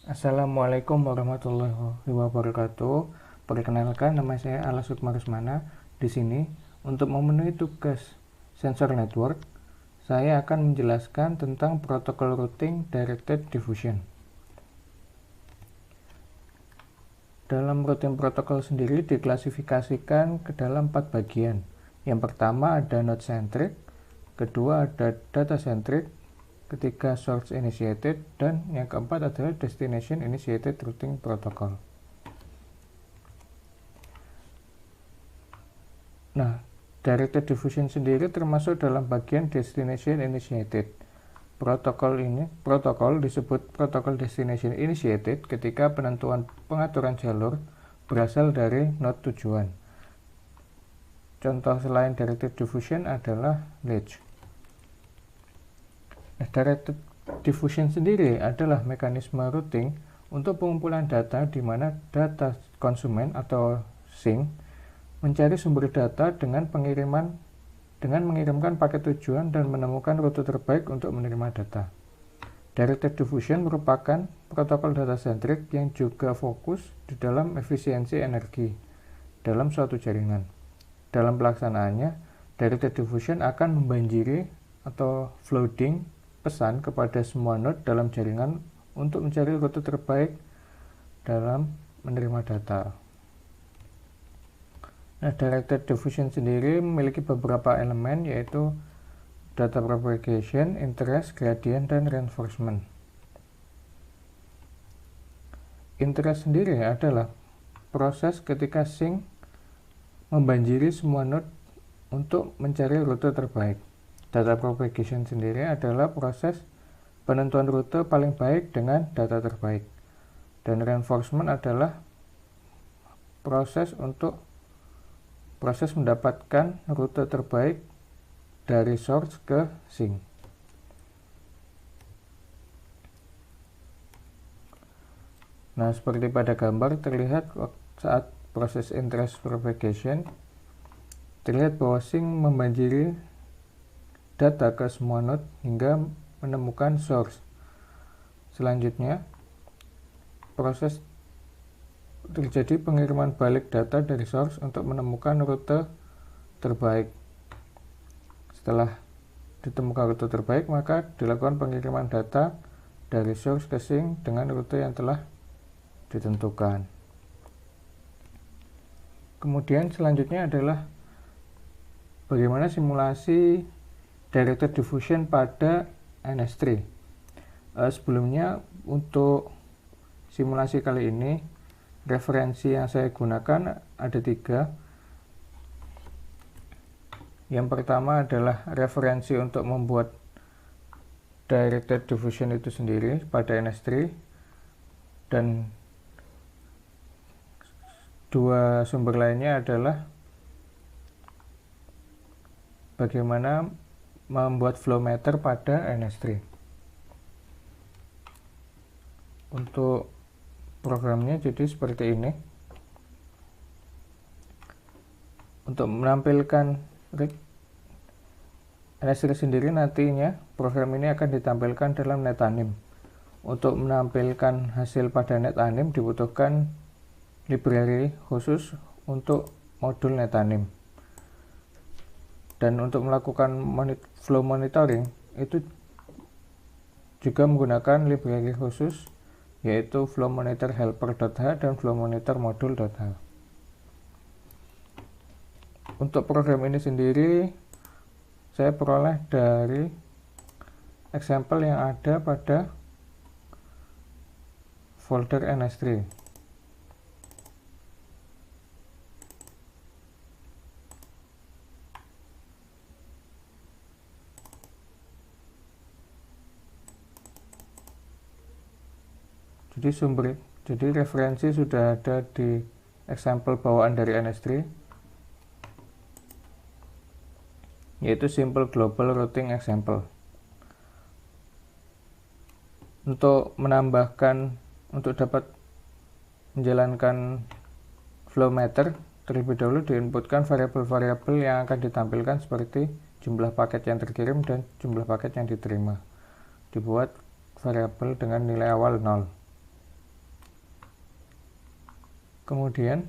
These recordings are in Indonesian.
Assalamualaikum warahmatullahi wabarakatuh. Perkenalkan, nama saya Alas Sukmarusmana. Di sini, untuk memenuhi tugas sensor network, saya akan menjelaskan tentang protokol routing directed diffusion. Dalam routing protokol sendiri diklasifikasikan ke dalam 4 bagian. Yang pertama ada node centric, kedua ada data centric, ketiga source initiated, dan yang keempat adalah destination initiated routing protocol. Nah, directed diffusion sendiri termasuk dalam bagian destination initiated. Protokol disebut protokol destination initiated ketika penentuan pengaturan jalur berasal dari node tujuan. Contoh selain directed diffusion adalah ledge. Directed diffusion sendiri adalah mekanisme routing untuk pengumpulan data di mana data konsumen atau sink mencari sumber data dengan mengirimkan paket tujuan dan menemukan rute terbaik untuk menerima data. Directed diffusion merupakan protokol data centric yang juga fokus di dalam efisiensi energi dalam suatu jaringan. Dalam pelaksanaannya, directed diffusion akan membanjiri atau flooding pesan kepada semua node dalam jaringan untuk mencari rute terbaik dalam menerima data. Nah, directed diffusion sendiri memiliki beberapa elemen, yaitu data propagation, interest, gradient, dan reinforcement. Interest sendiri adalah proses ketika sink membanjiri semua node untuk mencari rute terbaik. Data propagation sendiri adalah proses penentuan rute paling baik dengan data terbaik. Dan reinforcement adalah proses mendapatkan rute terbaik dari source ke sink. Nah, seperti pada gambar terlihat saat proses interest propagation, terlihat bahwa sink membanjiri data ke semua node hingga menemukan source. Selanjutnya, proses terjadi pengiriman balik data dari source untuk menemukan rute terbaik. Setelah ditemukan rute terbaik, maka dilakukan pengiriman data dari source ke sink dengan rute yang telah ditentukan. Kemudian selanjutnya adalah bagaimana simulasi directed diffusion pada NS3. Sebelumnya, untuk simulasi kali ini, referensi yang saya gunakan ada 3. Yang pertama adalah referensi untuk membuat directed diffusion itu sendiri pada NS3, dan 2 sumber lainnya adalah bagaimana membuat flow meter pada NS3. Untuk programnya jadi seperti ini. Untuk menampilkan NS3 sendiri, nantinya program ini akan ditampilkan dalam netanim. Untuk menampilkan hasil pada netanim dibutuhkan library khusus untuk modul netanim. Dan untuk melakukan flow monitoring itu juga menggunakan library khusus, yaitu flow monitor helper.h dan flow monitor module.h. Untuk program ini sendiri saya peroleh dari example yang ada pada folder NS3. Jadi referensi sudah ada di example bawaan dari NS3, yaitu simple global routing example. Untuk dapat menjalankan flow meter, terlebih dahulu diinputkan variabel-variabel yang akan ditampilkan seperti jumlah paket yang terkirim dan jumlah paket yang diterima. Dibuat variabel dengan nilai awal 0. Kemudian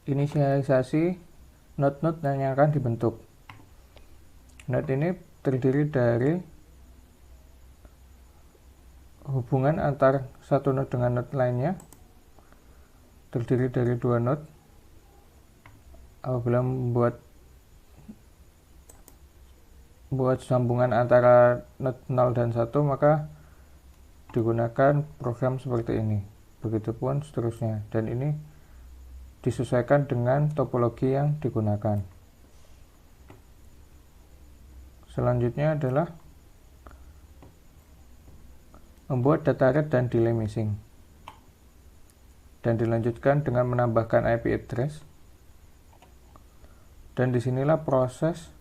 inisialisasi node-node yang akan dibentuk. Node ini terdiri dari hubungan antar satu node dengan node lainnya, terdiri dari dua node. Apabila membuat sambungan antara node 0 dan 1, maka digunakan program seperti ini. Begitupun seterusnya, dan ini disesuaikan dengan topologi yang digunakan. Selanjutnya adalah membuat data rate dan delay missing, dan dilanjutkan dengan menambahkan IP address. Dan disinilah proses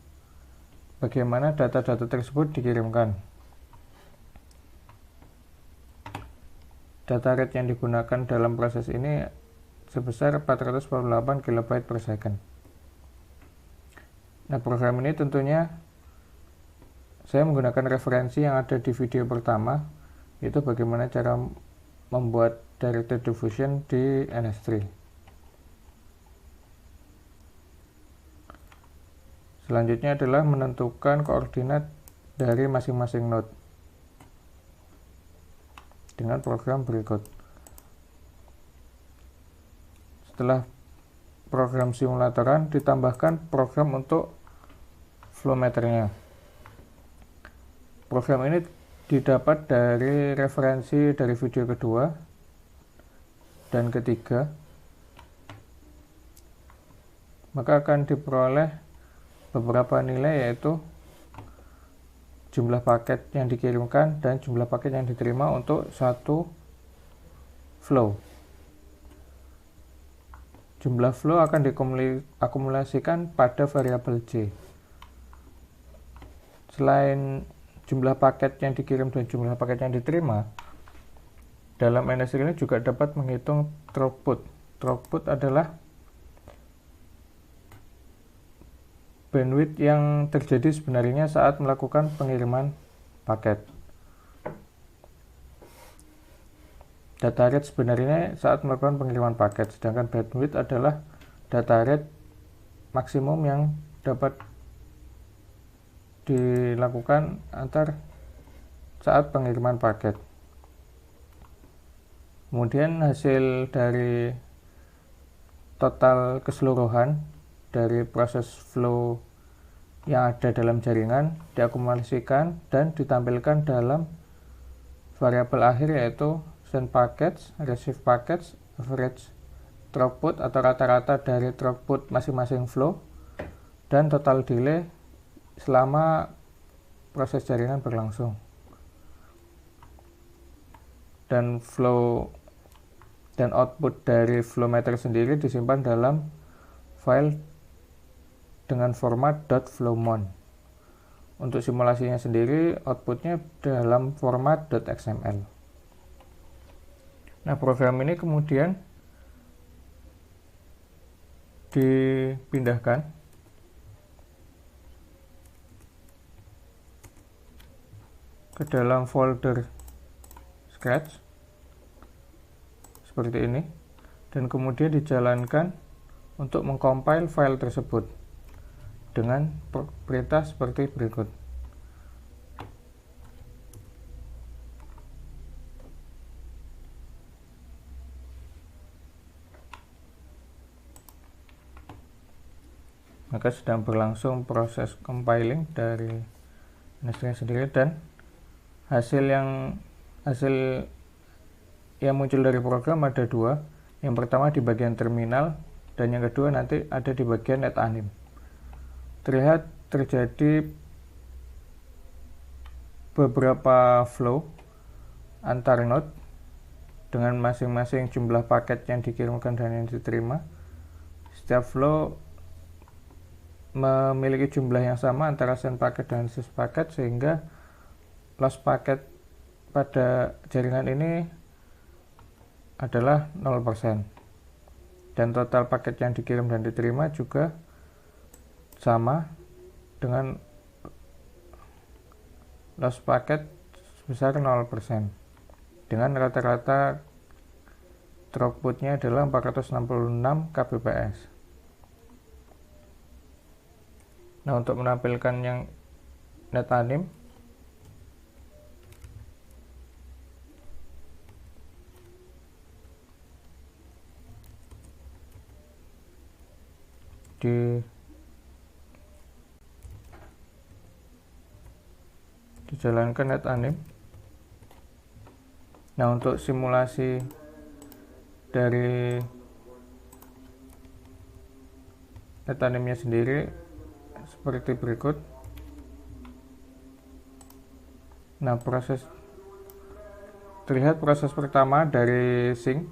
bagaimana data-data tersebut dikirimkan. Data rate yang digunakan dalam proses ini sebesar 448 KB per second. Nah, program ini tentunya saya menggunakan referensi yang ada di video pertama, yaitu bagaimana cara membuat directed diffusion di NS3. Selanjutnya adalah menentukan koordinat dari masing-masing node dengan program berikut. Setelah program simulatoran, ditambahkan program untuk flow meternya. Program ini didapat dari referensi dari video kedua dan ketiga, maka akan diperoleh beberapa nilai, yaitu jumlah paket yang dikirimkan dan jumlah paket yang diterima untuk satu flow. Jumlah flow akan diakumulasikan pada variabel J. Selain jumlah paket yang dikirim dan jumlah paket yang diterima, dalam NS ini juga dapat menghitung throughput. Throughput adalah bandwidth yang terjadi sebenarnya saat melakukan pengiriman paket. Data rate sebenarnya saat melakukan pengiriman paket, sedangkan bandwidth adalah data rate maksimum yang dapat dilakukan saat pengiriman paket. Kemudian hasil dari total keseluruhan dari proses flow yang ada dalam jaringan diakumulasikan dan ditampilkan dalam variabel akhir, yaitu send packets, receive packets, average throughput atau rata-rata dari throughput masing-masing flow, dan total delay selama proses jaringan berlangsung. Dan output dari flow meter sendiri disimpan dalam file dengan format .flowmon. Untuk simulasinya sendiri, outputnya dalam format .xml. Nah, program ini kemudian dipindahkan ke dalam folder Scratch seperti ini, dan kemudian dijalankan untuk mengcompile file tersebut dengan perintah seperti berikut. Maka sedang berlangsung proses compiling dari NS3 sendiri, dan hasil yang muncul dari program ada dua. Yang pertama di bagian terminal, dan yang kedua nanti ada di bagian netanim. Terlihat terjadi beberapa flow antar node dengan masing-masing jumlah paket yang dikirimkan dan yang diterima. Setiap flow memiliki jumlah yang sama antara send paket dan receive paket, sehingga loss paket pada jaringan ini adalah 0%. Dan total paket yang dikirim dan diterima juga sama dengan loss paket sebesar 0%, dengan rata-rata throughputnya adalah 466 kbps. Nah, untuk menampilkan yang NetAnim, dijalankan NetAnim. Nah, untuk simulasi dari NetAnimnya sendiri seperti berikut. Nah, terlihat proses pertama dari sync,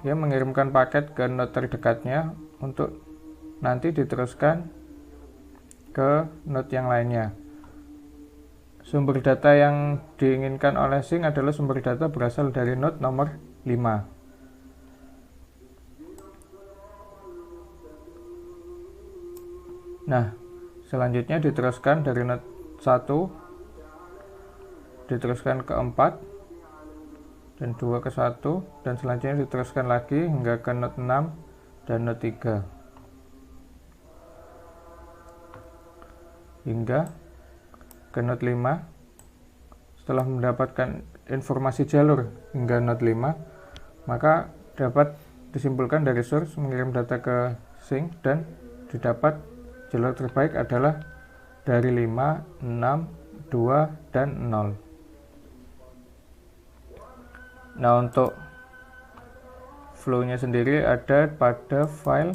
dia mengirimkan paket ke node terdekatnya untuk nanti diteruskan ke node yang lainnya. Sumber data yang diinginkan oleh sync adalah sumber data berasal dari node nomor 5. Nah, selanjutnya diteruskan dari node 1, diteruskan ke 4, dan 2 ke 1, dan selanjutnya diteruskan lagi hingga ke node 6 dan node 3. Hingga ke node 5. Setelah mendapatkan informasi jalur hingga node 5, maka dapat disimpulkan dari source mengirim data ke sync dan didapat jalur terbaik adalah dari 5, 6, 2, dan 0. Nah, untuk flow-nya sendiri ada pada file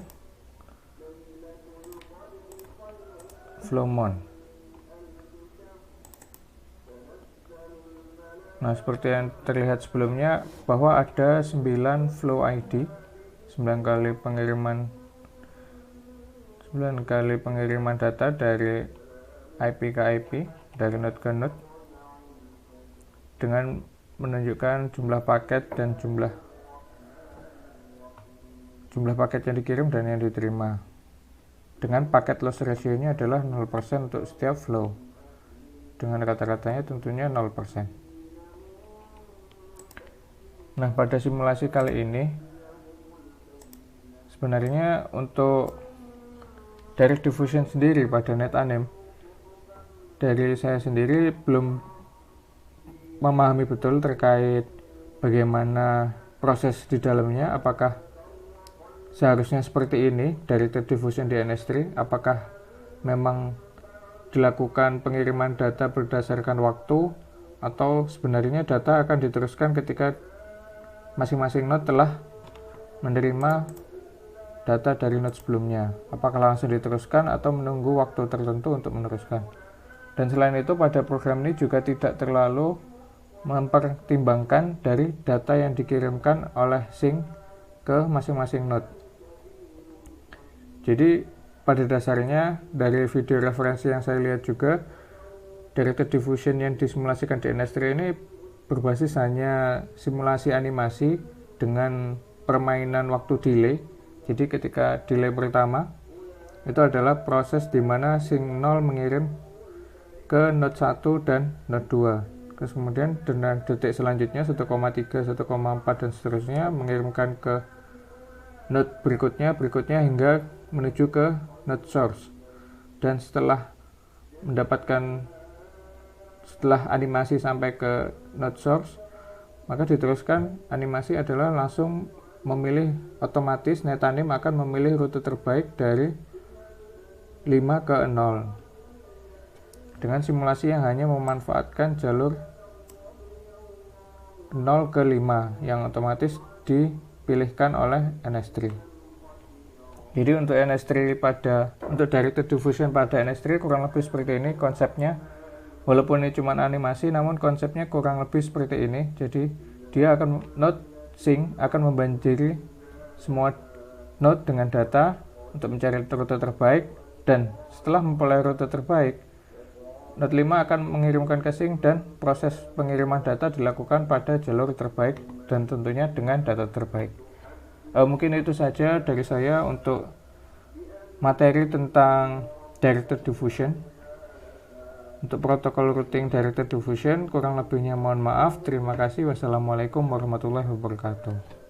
flowmon. Nah, seperti yang terlihat sebelumnya bahwa ada 9 flow ID, 9 kali pengiriman data dari IP ke IP, dari node ke node, dengan menunjukkan jumlah paket dan jumlah paket yang dikirim dan yang diterima. Dengan paket loss ratio-nya adalah 0% untuk setiap flow. Dengan rata-ratanya tentunya 0%. Nah, pada simulasi kali ini sebenarnya untuk direct diffusion sendiri pada NetAnim, dari saya sendiri belum memahami betul terkait bagaimana proses di dalamnya. Apakah seharusnya seperti ini direct diffusion di NS3? Apakah memang dilakukan pengiriman data berdasarkan waktu, atau sebenarnya data akan diteruskan ketika masing-masing node telah menerima data dari node sebelumnya? Apakah langsung diteruskan atau menunggu waktu tertentu untuk meneruskan? Dan selain itu, pada program ini juga tidak terlalu mempertimbangkan dari data yang dikirimkan oleh sync ke masing-masing node. Jadi pada dasarnya dari video referensi yang saya lihat juga, directed diffusion yang disimulasikan di NS3 ini berbasis hanya simulasi animasi dengan permainan waktu delay. Jadi ketika delay pertama itu adalah proses di mana sync 0 mengirim ke node 1 dan node 2. Terus kemudian dengan detik selanjutnya 1,3, 1,4 dan seterusnya mengirimkan ke node berikutnya hingga menuju ke node source. Dan setelah animasi sampai ke node source, maka diteruskan animasi adalah langsung memilih, otomatis NetAnim akan memilih rute terbaik dari 5 ke 0 dengan simulasi yang hanya memanfaatkan jalur 0 ke 5 yang otomatis dipilihkan oleh NS3. Jadi untuk NS3 untuk directed diffusion pada NS3 kurang lebih seperti ini konsepnya. Walaupun ini cuma animasi, namun konsepnya kurang lebih seperti ini. Jadi dia node sync akan membanjiri semua node dengan data untuk mencari rute terbaik, dan setelah memperoleh rute terbaik, node 5 akan mengirimkan ke sync dan proses pengiriman data dilakukan pada jalur terbaik dan tentunya dengan data terbaik. Mungkin itu saja dari saya untuk materi tentang directed diffusion. Untuk protokol routing directed diffusion kurang lebihnya mohon maaf. Terima kasih. Wassalamualaikum warahmatullahi wabarakatuh.